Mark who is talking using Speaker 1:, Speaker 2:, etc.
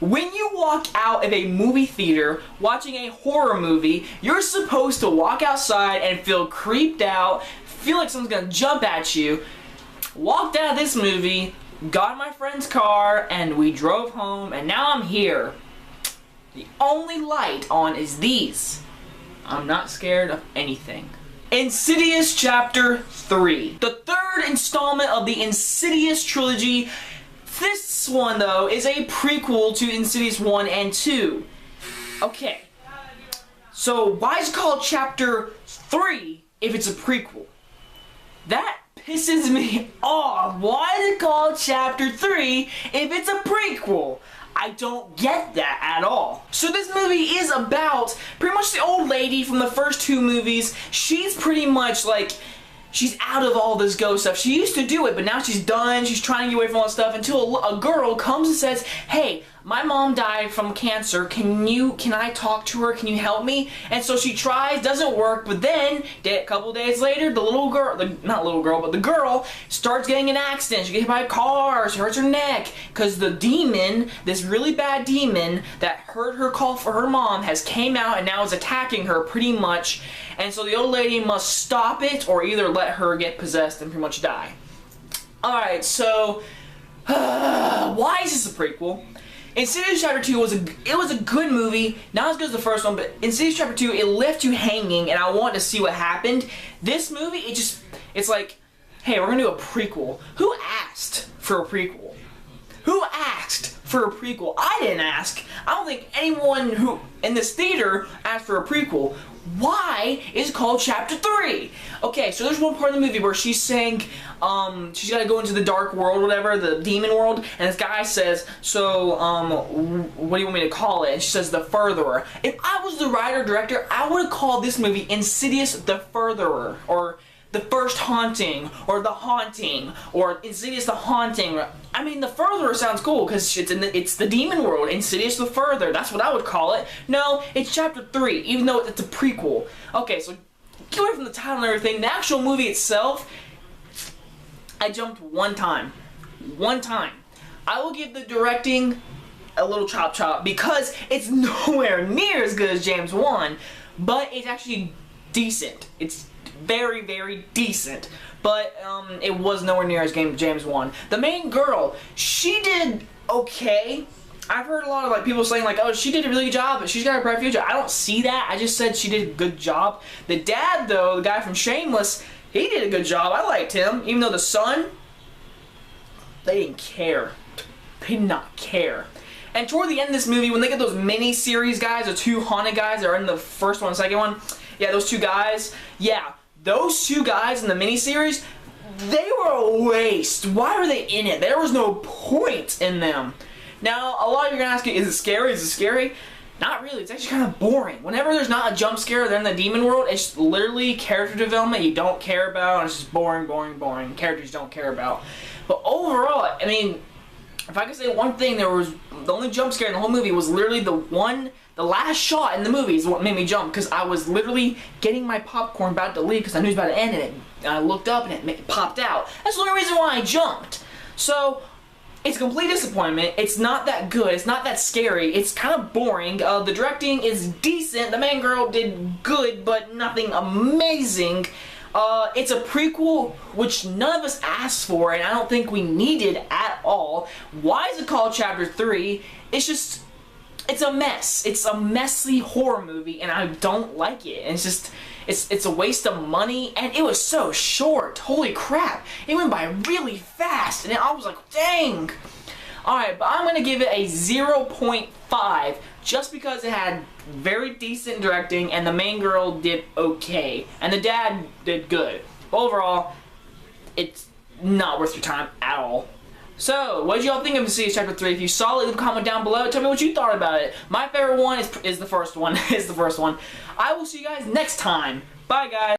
Speaker 1: When you walk out of a movie theater watching a horror movie, you're supposed to walk outside and feel creeped out, feel like someone's gonna jump at you. Walked out of this movie, got in my friend's car, and we drove home, and now I'm here. The only light on is these. I'm not scared of anything. Insidious Chapter 3. The third installment of the Insidious trilogy. This one, though, is a prequel to Insidious 1 and 2. Okay. So, why is it called Chapter 3 if it's a prequel? That pisses me off. Why is it called Chapter 3 if it's a prequel? I don't get that at all. So this movie is about pretty much the old lady from the first two movies. She's pretty much like, she's out of all this ghost stuff. She used to do it, but now she's done. She's trying to get away from all that stuff until a girl comes and says, "Hey, my mom died from cancer. Can I talk to her? Can you help me?" And so she tries, doesn't work, but then a couple days later, the girl starts getting in an accident. She gets hit by a car, she hurts her neck, because the demon, this really bad demon that heard her call for her mom, has came out and now is attacking her pretty much. And so the old lady must stop it or either let her get possessed and pretty much die. Alright, so why is this a prequel? Insidious Chapter 2 was a good movie, not as good as the first one, but Insidious Chapter 2, it left you hanging and I wanted to see what happened. This movie, it's like, hey, we're gonna do a prequel. Who asked for a prequel? Who asked for a prequel? I didn't ask. I don't think anyone who in this theater asked for a prequel. Why is it called Chapter 3? Okay, so there's one part of the movie where she's saying, she's gotta go into the dark world, whatever, the demon world, and this guy says, so, what do you want me to call it? And she says, The Furtherer. If I was the writer-director, I would have called this movie Insidious The Furtherer, or The First Haunting, or The Haunting, or Insidious The Haunting. I mean, The Furtherer sounds cool, because it's the demon world, Insidious The Further. That's what I would call it. No, it's Chapter 3, even though it's a prequel. Okay, so get away from the title and everything. The actual movie itself, I jumped one time. One time. I will give the directing a little chop, because it's nowhere near as good as James 1, but it's actually decent. It's very, very decent, but it was nowhere near as good as James 1. The main girl, she did okay. I've heard a lot of people saying oh, she did a really good job, but she's got a bright future. I don't see that. I just said she did a good job. The dad, though, the guy from Shameless, he did a good job. I liked him, even though the son, they didn't care. They did not care. And toward the end of this movie, when they get those mini-series guys, the two haunted guys that are in the first one and second one, yeah, those two guys, yeah, those two guys in the miniseries, they were a waste. Why were they in it? There was no point in them. Now, a lot of you are going to ask me, is it scary? Is it scary? Not really. It's actually kind of boring. Whenever there's not a jump scare, they're in the demon world, it's literally character development you don't care about, and it's just boring, boring, boring. Characters you don't care about. But overall, I mean, if I could say one thing, the only jump scare in the whole movie was literally the last shot in the movie is what made me jump, because I was literally getting my popcorn about to leave because I knew it was about to end, and I looked up and it popped out. That's the only reason why I jumped. So, it's a complete disappointment. It's not that good. It's not that scary. It's kind of boring. The directing is decent. The main girl did good, but nothing amazing. It's a prequel, which none of us asked for, and I don't think we needed at all. Why is it called Chapter 3? It's a mess. It's a messy horror movie, and I don't like it. And it's a waste of money, and it was so short. Holy crap. It went by really fast, and I was like, dang. Alright, but I'm going to give it a 0.5, just because it had very decent directing, and the main girl did okay, and the dad did good. But overall, it's not worth your time at all. So, what did y'all think of Insidious Chapter 3? If you saw it, leave a comment down below. Tell me what you thought about it. My favorite one is the first one. I will see you guys next time. Bye, guys.